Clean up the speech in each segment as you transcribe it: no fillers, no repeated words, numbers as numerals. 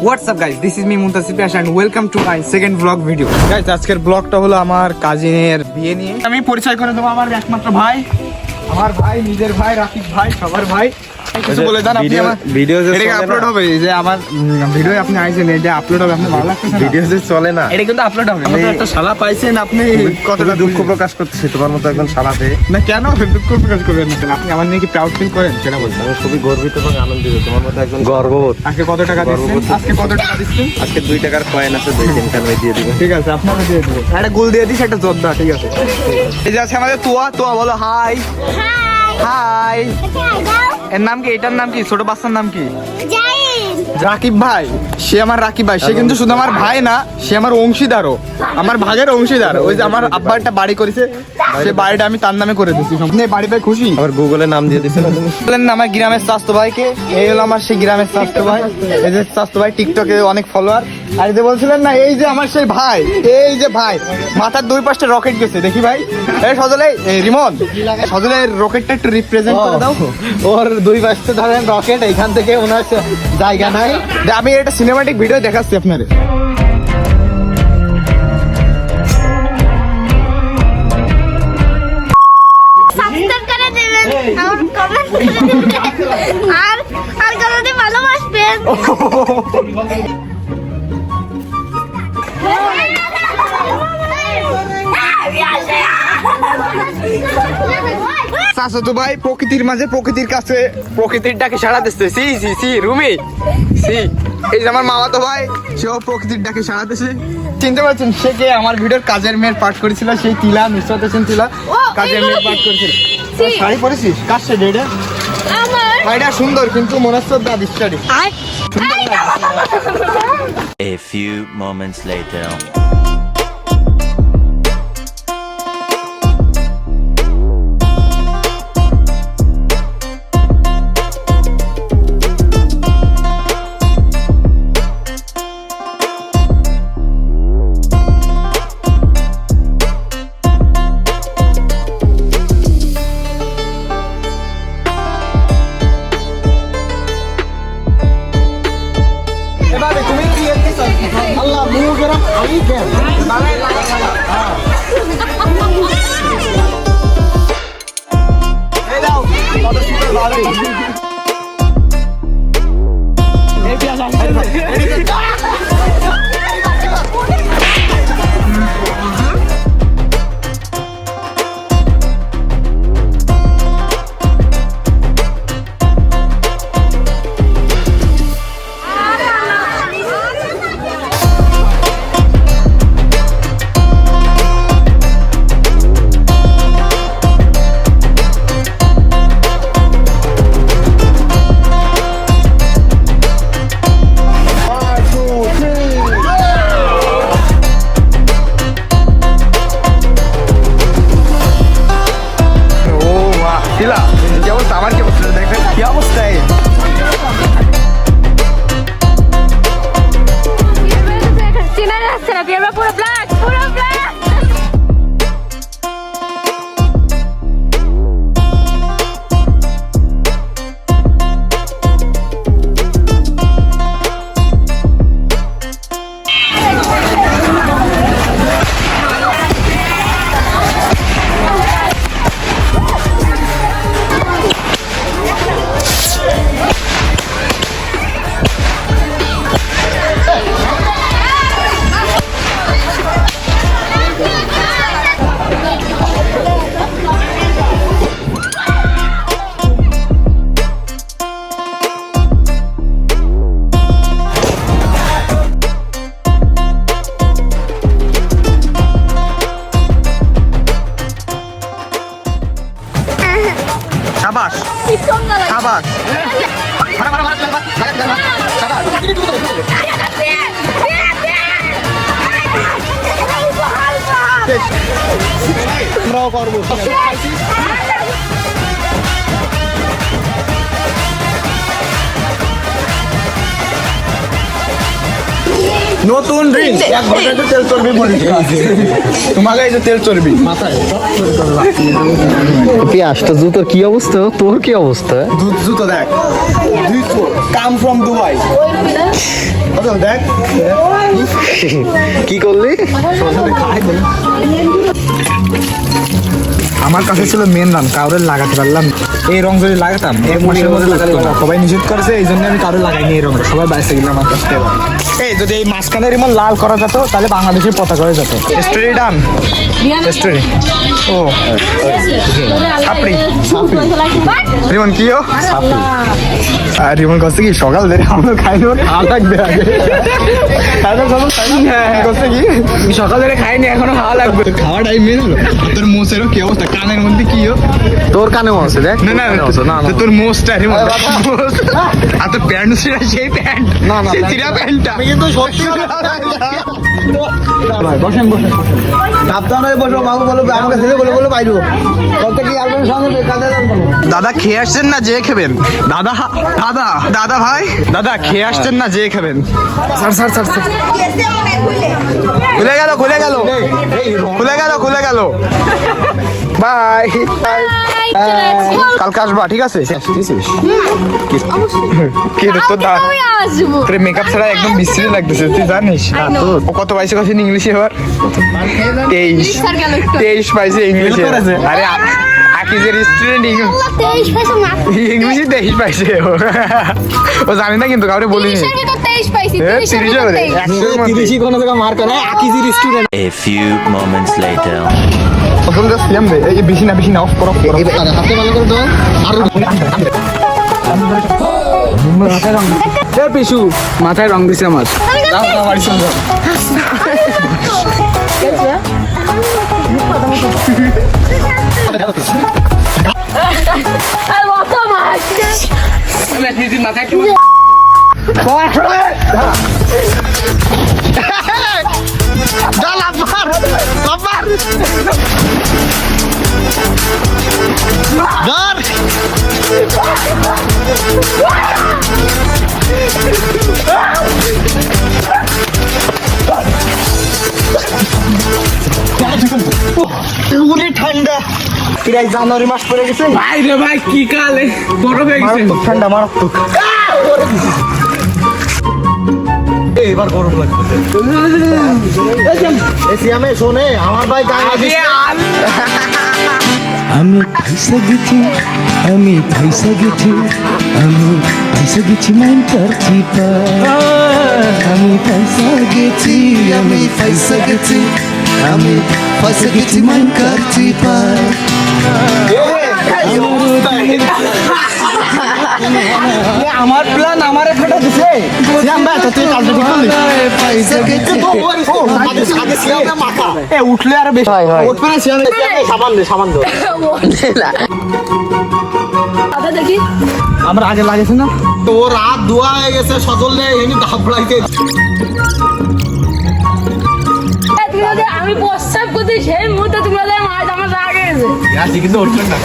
What's up guys, this is me Muntasir Piash and welcome to my second vlog video. Guys, আজকের ব্লগটা হলো আমার কাজিনের বিয়ে নিয়ে। আমি পরিচয় করে দেবো আমার একমাত্র ভাই, আমার ভাই, নিজের ভাই, রাকিব ভাই, সবার ভাই। কিছু বলে দেন আপনি। আমার ভিডিও যে আপলোড হবে, যে আমার ভিডিও আপনি আইছেন, এটা আপলোড হবে, আপনি ভালো লাগছে না? ভিডিও যে চলে না, এটা কিন্তু আপলোড হবে। আপনি একটা শালা পাইছেন, আপনি কতটা দুঃখ প্রকাশ করতেছে তোমার মতো একজন শালা পেয়ে। না কেন দুঃখ প্রকাশ করবেন না? আপনি আমার নিয়ে কি প্রাউড ফিল করেন? সেটা বলছেন। আমি খুবই গর্বিত এবং আনন্দিত তোমার মতো একজন গর্ববোধ। আজকে কত টাকা দিচ্ছেন? আজকে কত টাকা দিচ্ছেন? আজকে 2 টাকার কয়েন আছে, 2-3 খান দিয়ে দিবেন। ঠিক আছে, আপনারা দিয়ে দিবেন। একটা গোল দিয়ে দিস, একটা জর্দা। ঠিক আছে, এই যে আছে আমাদের তোয়া বলো হাই। হাই। এর নাম কি? এটার নাম কি? ছোট বাচ্চার নাম কি? রাকিব ভাই। সে আমার রাকিব ভাই। সে কিন্তু শুধু আমার ভাই না, সে আমার অংশীদারও, আমার ভাগের অংশীদার। ওই যে আমার আব্বা একটা বাড়ি করেছে, সে বাড়িটা আমি তার নামে করে দিচ্ছি। আপনি বাড়ি ভাই খুশি? আবার গুগলে নাম দিয়ে দিচ্ছেন। বললেন না আমার গ্রামের স্বাস্থ্য ভাইকে। এই হলো আমার সেই গ্রামের স্বাস্থ্য ভাই। এই যে স্বাস্থ্য ভাই, টিকটকে অনেক ফলোয়ার। আর যে বলছিলেন না, এই যে আমার সেই ভাই, এই যে ভাই মাথার 2 পাশে রকেট গেছে, দেখি ভাই। এই সজলে, এই রিমন, সজলে রকেটটা একটু রিপ্রেজেন্ট করে দাও। ওর 2 পাশে ধরেন রকেট, এইখান থেকে ওনার জায়গা নাই। আমি একটা সিনেমাটিক ভিডিও দেখাচ্ছি আপনারে। সাবস্ক্রাইব করে দিবেন, আর কমেন্ট করে দিবেন, আর কমেন্টে ভালোবাসবেন। চাচা ভাই প্রকৃতির মাঝে, প্রকৃতির কাছে, প্রকৃতির ডাকে সাড়া দিচ্ছে। See Rumi, see. এই যে আমার মামা তো ভাই, সেও প্রকৃতির ডাকে সাড়া দিচ্ছে। চিনতে পারছেন সে কে? আমার ভিডিওর কাজের মেয়ের পাঠ করেছিল, সেই তিলা, নুসরাত হোসেন তিলা কাজের মেয়ের পাঠ করেছিল। শাড়ি পরেছিস? কার সাথে এটা? শাড়িটা সুন্দর, কিন্তু মনে হচ্ছে দাদি sari. A few moments later. এবারে তুমি কি এসেছ? আল্লাহ মুগেরা খালি কেন? লাগাই হ্যাঁ। এই দাও, কত সুন্দর বাড়ি। এই পিয়াজ আমার কি অবস্থা দেখেন, কি অবস্থায়। চেনা যাচ্ছে না, পুরো ব্ল্যাক, পুরো ব্ল্যাক। শাবাশ শাবাশ। আমরাও করবো। নতুন ড্রিঙ্ক এক ঘন্টা তেল চর্বি বলি তোমাকে এই যে তেল চর্বি পেঁয়াজটা জুতোর কি অবস্থা, তোর কি অবস্থা? জুতো দেখ কাম ফ্রম দুবাই দেখ কি করলি? আমার কাছে ছিল মেন রান কাউরে লাগাতে পারলাম না। এই রং যদি লাগাতাম এক মাসের মধ্যে লাগাতে পারতাম। সবাই নিষেধ করেছে এই জন্য আমি কাউরে লাগাইনি এই রঙটা, সবাই বাইসে গেলাম আমার কাছ থেকে। এই যদি এই মাঝখানের এমন লাল করা যেত তাহলে বাংলাদেশের পতাকা হয়ে যেত। স্টোরি ডান স্টোরি ও সাপড়ি রিমন কি ও আর রিমন কাছে কি সকাল ধরে আমরা খাইনি খাওয়া লাগবে আগে কি সকাল ধরে খাইনি এখনো খাওয়া লাগবে খাওয়া টাইম মেন হলো তোর মোষেরও কি অবস্থা কানের মধ্যে কি তোর কানেও আছে দেখ। না না না তোর মোষটা রিমন আর তোর প্যান্ট ছিঁড়া সেই প্যান্ট না না চিরা প্যান্টটা আমি কিন্তু সত্যি বসেন বসেন সাবধানে বসো বাবু বলো আমাকে ছেলে বলে বলে বাইরো কত কি আসবেন সঙ্গে কাজে দাদা খেয়ে আসছেন না যে খাবেন দাদা দাদা দাদা ভাই দাদা খেয়ে আসছেন না যে খাবেন স্যার স্যার স্যার খুলে গেল খুলে গেল খুলে গেল খুলে গেল বাই কালকে আসবা ঠিক আছে কি রে তোর দা তোর মেকআপ ছাড়া একদম বিশ্রী লাগতেছে তুই জানিস ও কত পাইছে কথা ইংলিশে এবার 23 পাইছে ইংলিশে আরে আকিজের স্টুডেন্ট ইংলিশে 23 পাইছে ও জানি না কিন্তু কাউরে বলিনি A few moments later. বেশি না বেশি না অফ করো পিছু মাথায় রং দিছে আমার ঠান্ডা প্রায় জানুয়ারি মাস পরে গেছে ভাই রে ভাই কি কালে বড় হয়ে গেছে ঠান্ডা মারাত্মক এবার গরম লাগছে আমি শোনে আমার ভাই আমি ফাইসা গেছি আমি ফাইসা গেছি আমি ফাইসা গেছি মাইন করছি আমি ফাইসা গেছি আমি ফাইসা গেছি আমি ফাইসা গেছি মাইন করছি আমার প্ল্যান আমারে ফেটে দিছে তুই কালকে ঠিক করলি ফাইসা গেছি উঠলে আর বেশি উঠবে না সাবান দে সাবান দে আমরা আগে লাগেছে না তো রাত ধোয়া হয়ে গেছে সজল এমনি ধাপ লাগতে আমি প্রস্তাব করতে সেই মুহূর্তে তোমাদের মাছ আমার রাগে আজকে কিন্তু উঠছেন না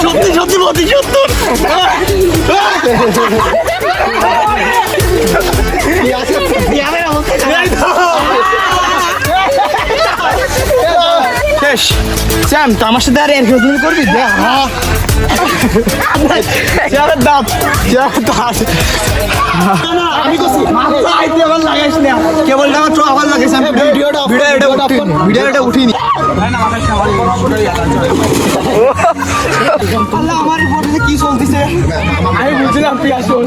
সত্যি সত্যি বলছি সত্তর শেষ শ্যাম তো আমার সাথে আর এনকারেজমেন্ট করবি দাঁত আমি আবার লাগাইস না কেবল আমার চোখ আবার লাগাইছে আমি ভিডিওটা উঠিনি আমার রিপোর্টে কি চলতেছে আমি বুঝলাম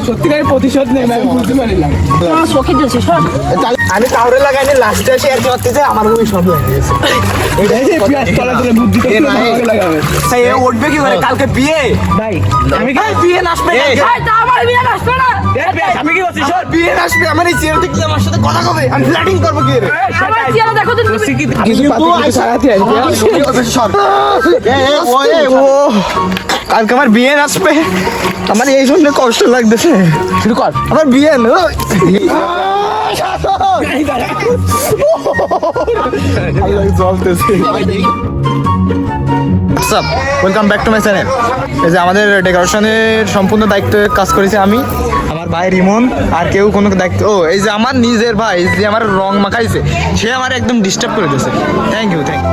সত্যিকারের প্রতিশোধ নেই আমি বুঝতে পারিলাম আমি কাউরে লাগাইনি লাস্টে এসে আর কি করতেছে আমার বই সব হয়ে গেছে এটাই যে পিয়াজ তলা ধরে বুদ্ধি করে লাগাবে সেই উঠবে কি করে কালকে বিয়ে ভাই আমি কি বিয়ে নাচবে ভাই তা আমার বিয়ে নাচবে না আমি কি বলছি শোন বিয়ে আসবে আমার এই চেয়ার থেকে আমার সাথে কথা কবে আমি ফ্ল্যাটিং করব কি রে আমার চেয়ার দেখো তো কিছু পাতি সারাতে ও কালকে আমার বিয়ে আসবে আমার এই জন্য কষ্ট লাগতেছে শুরু কর আমার বিয়ে welcome back to my channel. এই যে আমাদের ডেকোরেশনের সম্পূর্ণ দায়িত্ব কাজ করেছি আমি, আমার ভাই রিমন, আর কেউ কোনো দায়িত্ব এই যে আমার নিজের ভাই যে আমার রং মাখাইছে সে আমার একদম ডিস্টার্ব করে দিয়েছে। Thank you thank you.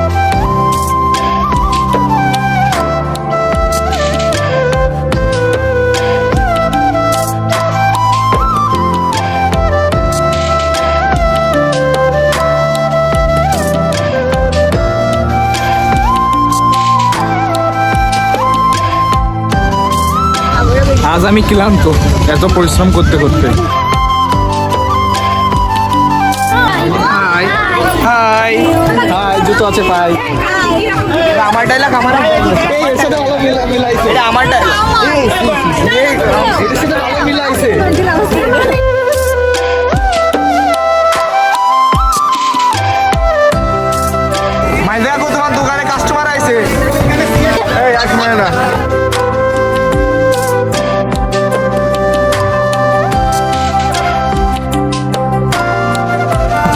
আজ আমি ক্লান্ত এত পরিশ্রম করতে করতে। হাই হাই হাই জুতো আছে ভাই, আমার ডায়লগ আমার এর সাথে ভালো মিলাইছে, এটা আমার ডায়লগ এর সাথে ভালো মিলাইছে। মাই দেখো তোমার দোকানে কাস্টমার আইছে, এই এক মানে না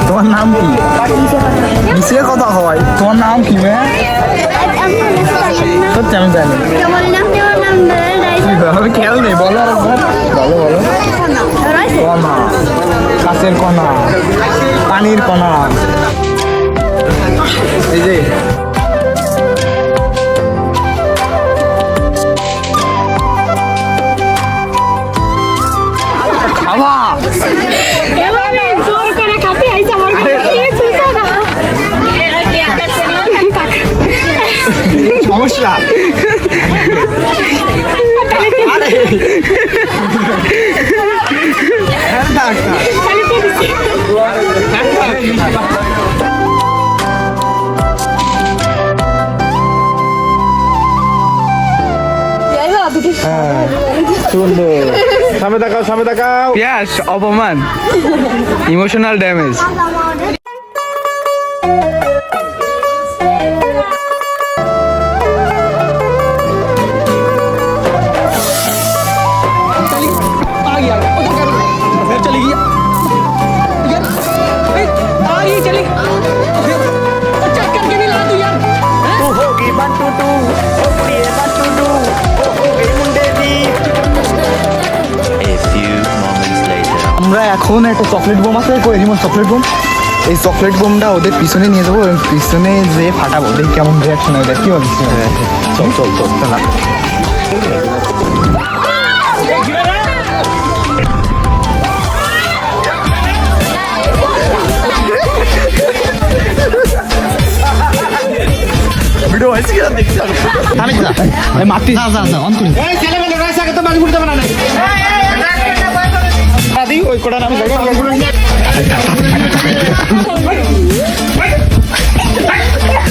তোমার নাম কি? নিচে কথা হয় তোমার নাম কি মেয়ে? সত্যি আমি জানি আমি খেয়াল নেই, বলো বলো বলো। কণা, কাছের কণা, পানির কণা, এই যে খাওয়া সমস্যা সুন্দর। সামনে তাকাও সামনে তাকাও। ইয়াস, অপমান, emotional damage. A few moments later. আমরা এখন একটা চকলেট বোম আছে, কই রিমন চকলেট বোম, এই চকলেট বোমটা ওদের পিছনে নিয়ে যাবো, পিছনে যে ফাটাবো, দেখি কেমন রিয়াকশন হয়, দেখ কি বলিস। চল চল চল চলা। ভিডিও হয়েছে কি দেখতে আমি যা এই মাটি যা যা যা অন করি এই ছেলে মেয়ে রাইস আগে তো বাজি ফুটতে বানা নাই আদি ওই কোড়া আমি জায়গা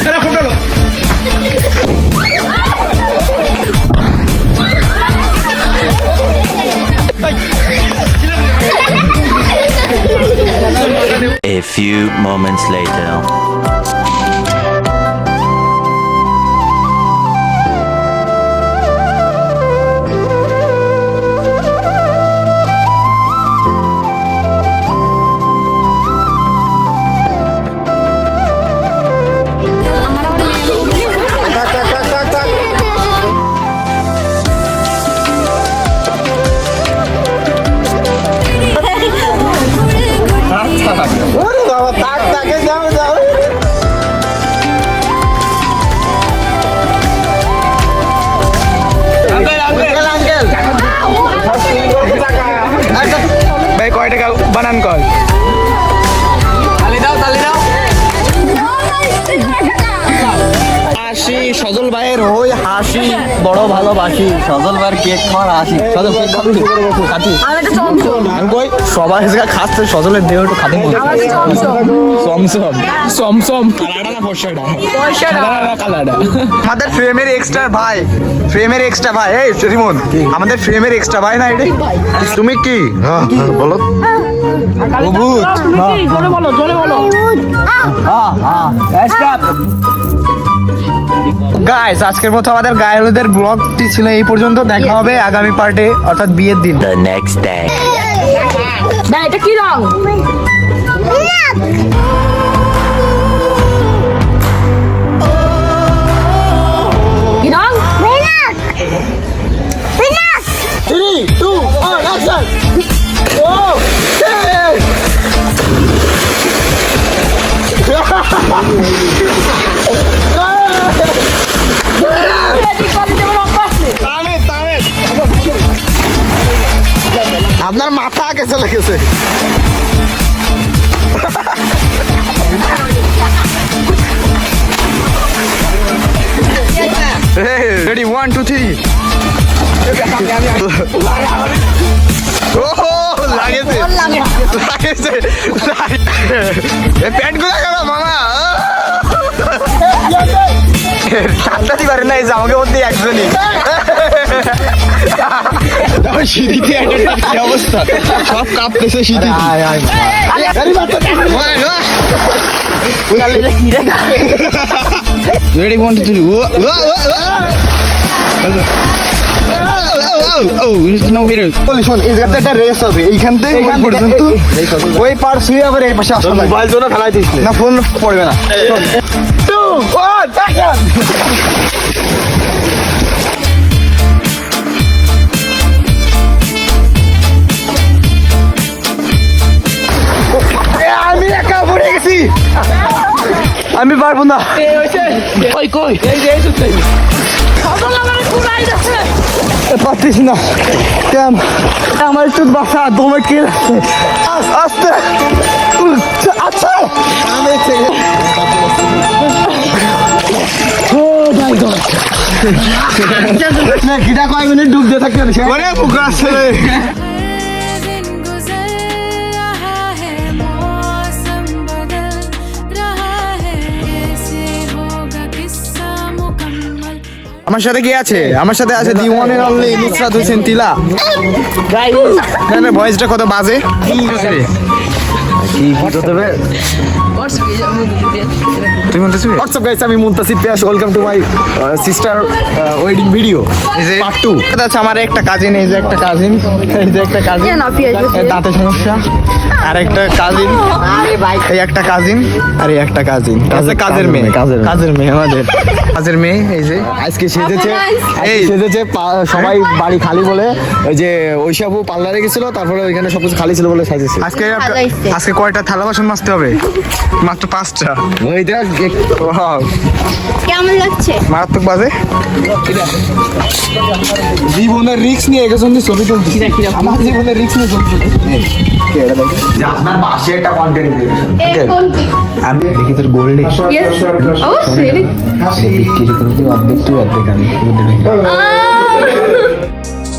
এরা ফুটালো। A few moments later. ওরে বাবা তাক তাকে যাও যাও। ভাই কয় টাকা বানান কর? তালি দাও তালি দাও। হাসি সজল ভাইয়ের ওই হাসি বড় ভালোবাসি সজল বার কেক খাওয়ার আসি সজল কেক খাবি খাচ্ছি আমি কই সবাই এসে খাচ্ছে সজলের দেহ একটু খাতে সমসম সমসম কালাডা না ফর্সাডা কালাডা আমাদের ফ্রেমের এক্সট্রা ভাই এই রিমন আমাদের ফ্রেমের এক্সট্রা ভাই না এটা তুমি কি বলো ভূত গাইস আজকের মতো আমাদের গায়ে হলুদের ব্লগটি ছিল এই পর্যন্ত। দেখা হবে আগামী পার্টে অর্থাৎ বিয়ের দিন। The next day. এটা কি রং? কি রং? বিলাক। 3, 2, 1, action! Oh! আপনার মাথা আগে চলে গেছে। রেডি 1 2 3 লাগেছে প্যান্ট গুলো কেন মামা সাতটাতে পারে না এই জামাকে মধ্যে একজনই সিঁড়িতে একটা অবস্থা সব কাঁপতেছে সিঁড়ি রেডি 1 2 3 শোন এই জায়গাতে একটা রেস হবে এইখান থেকে পর্যন্ত ওই পার শুয়ে আবার এই পাশে আসবে মোবাইল জন্য ফেলাই দিস না ফোন পড়বে না 2 1 অ্যাকশন আমি একা পড়ে গেছি আমি পারবো না কই কই এই যে পারতিস না কেন আমার একটু বাসা দমে কে আস্তে আচ্ছা গিটা কয় মিনিট ডুব দিয়ে থাকতে অনেক পুকুর আসছে আমার সাথে কি আছে আমার সাথে আছে the one and only Nusrat Hossain তিলা গাইস এখানে ভয়েসটা কত বাজে কি দেবে তুমি বলতেছিস হোয়াটসঅ্যাপ গাইস আমি Muntasir Piyas welcome to my sister wedding video part 2 এটা আছে আমার একটা কাজিন এই যে একটা কাজিন দাঁতে সমস্যা আর একটা কাজিন এই একটা কাজিন আর এই একটা কাজিন কাজের মেয়ে আমাদের কাজের মেয়ে এই যে আজকে সেজেছে সবাই বাড়ি খালি বলে ওই যে ঐশাবু পার্লারে গেছিল তারপরে ওইখানে সব কিছু খালি ছিল বলে সাজেছে আজকে কয়টা থালা বাসন মাজতে হবে মাত্র 5টা ওই দেখ কেমন লাগছে? মারাত্মক বাজে জীবনের রিস্ক নিয়ে গেছেন ছবি তুলতে আমার জীবনের রিস্ক নিয়ে ছবি তুলতে আপনার পাশে একটা কন্টেন্ট আমি দেখি তোর গোল্ড কিরকম তুই অর্ধেক আমি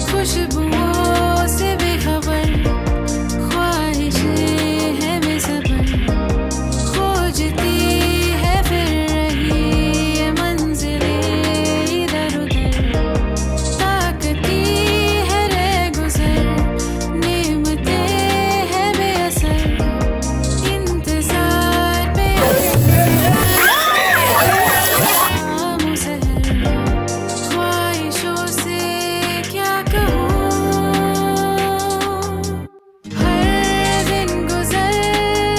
खुशबुओं से बेखबर ख्वाहिशें हैं बेसब्र खोजती है फिर रही ये मंजिलें इधर उधर ताकती है रे गुजर नेमतें हैं बेअसर इंतजार पे ख्वाहिशों से क्या कहूँ हर दिन गुजर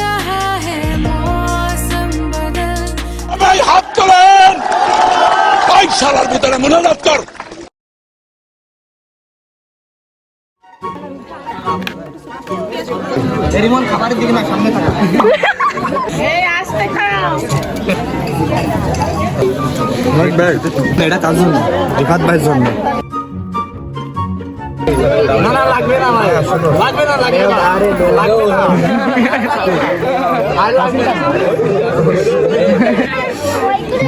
रहा है मौसम बदल ভাই হাত তোলেন ভাই শালার ভিতরে মনোনয়ন কর রিমন খাবারের দিকে না সামনে থাকা এটা কার জন্য রিফাত ভাইয়ের জন্য না লাগবে না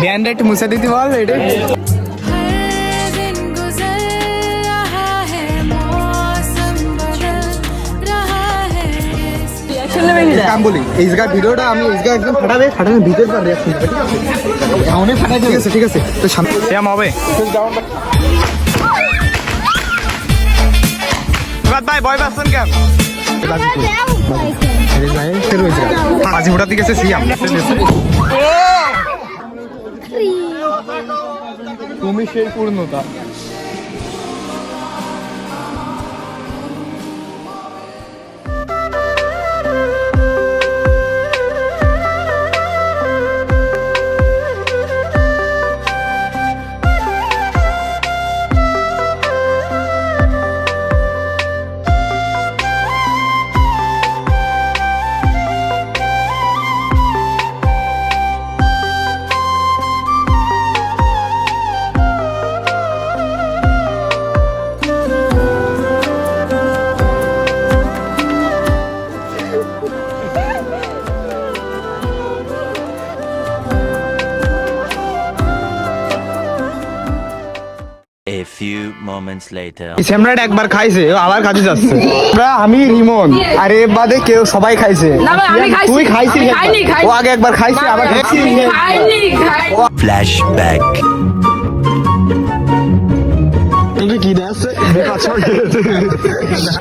ব্যান্ড একটু মুছে দিতে বল এটা हर दिन কাম বলি এই জায়গায় ভিডিওটা আমি এই জায়গায় একদম ফাটানোর ভিতর পর রিঅ্যাকশন ঠিক আছে সামনে ফাটাই ঠিক আছে তো সামনে শ্যাম হবে ভাই ভয় পাচ্ছেন কেন কাজী ওটার দিকে সিয়াম তুমি সেই পূর্ণতা A few moments later. স্যামরাট একবার খাইছে ও আবার খাতে যাচ্ছে আমি রিমন আরে বাদে কেউ সবাই খাইছে তুই খাইছিস ও আগে একবার খাইছে আবার খাইছিস Flashback.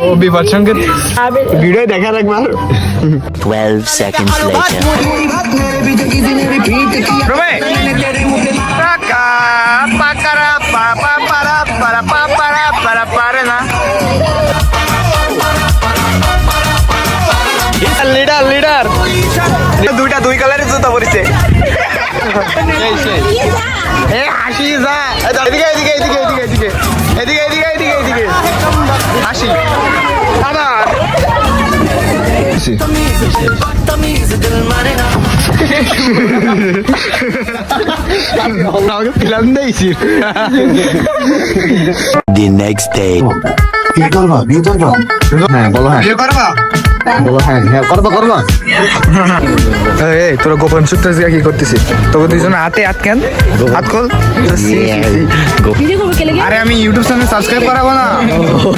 ও বিপদ সংকেত ভিডিও দেখার একবার 12 seconds later. রমে পাকা পাকারা পাপা পারা পারা পারা পারা পারে না লিডার লিডার দুইটা দুই কালারের জুতা পরিছে এ হাসি যা এদিকে এদিকে এদিকে এদিকে এদিকে এদিকে এদিকে এদিকে এদিকে হাসি আবার আমাকে ফিলাম দিয়েছি The next day. হ্যাঁ বলো হ্যাঁ বলো হ্যাঁ হ্যাঁ করবা এই তোরা গোপন সূত্র কি করতেছিস তোকে দুইজন হাতে হাত কেন হাত খোল আরে আমি ইউটিউব চ্যানেল সাবস্ক্রাইব করাবো না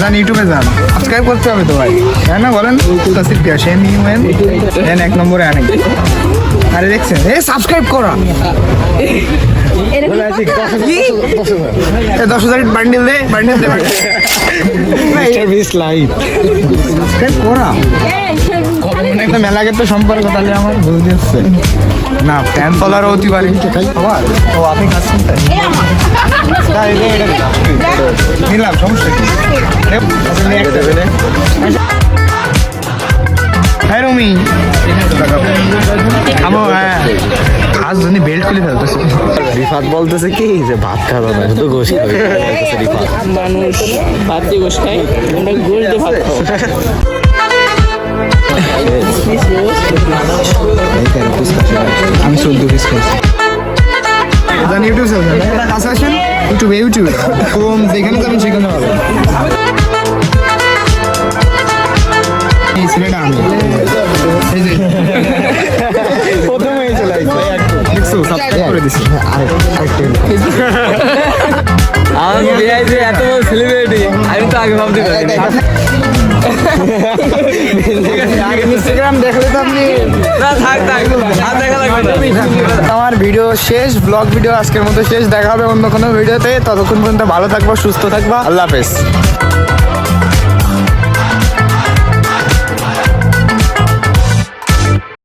জান ইউটিউবে যান সাবস্ক্রাইব করতে হবে তো ভাই হ্যাঁ না বলেন তাসিফ কে সেম ইউএন এন এক নম্বরে আনি আরে দেখছেন এ সাবস্ক্রাইব করা 10,000 বান্ডিল দে করা একটা মেলাকে তো সম্পর্ক তাহলে আমার বুঝতে হচ্ছে না ফ্যান ফলার অতি পারে খাবার ও আপনি খাচ্ছেন তাই নিলাম সমস্যা কি হ্যাঁ রমি আমার হ্যাঁ আজ জন্য বেল্ট খুলে ফেলতেছে রিফাত বলতেছে কি যে ভাত খাবে না শুধু গোশ খাবে রিফাত মানুষ ভাত দিয়ে গোশ খায় আমরা গোশ দিয়ে ভাত খাবো আমি 14 পিস খাইছি জানি ইউটিউব চ্যানেল কাছে আসেন ইউটিউবে কোন যেখানে যাবেন সেখানে পাবেন এই ছেলেটা আমি এই যে প্রথমে চলে আসছে দেখছো সাবস্ক্রাইব করে দিছি আমার বিয়ে যে এত বড় সেলিব্রিটি আমি তো আগে ভাবতে পারিনি আগে ইনস্টাগ্রাম দেখলে তো আপনি না থাক আর দেখা লাগবে না আমার ভিডিও শেষ ব্লগ ভিডিও আজকের মতো শেষ দেখা হবে অন্য কোনো ভিডিওতে ততক্ষণ পর্যন্ত ভালো থাকবো সুস্থ থাকবা আল্লাহ হাফেজ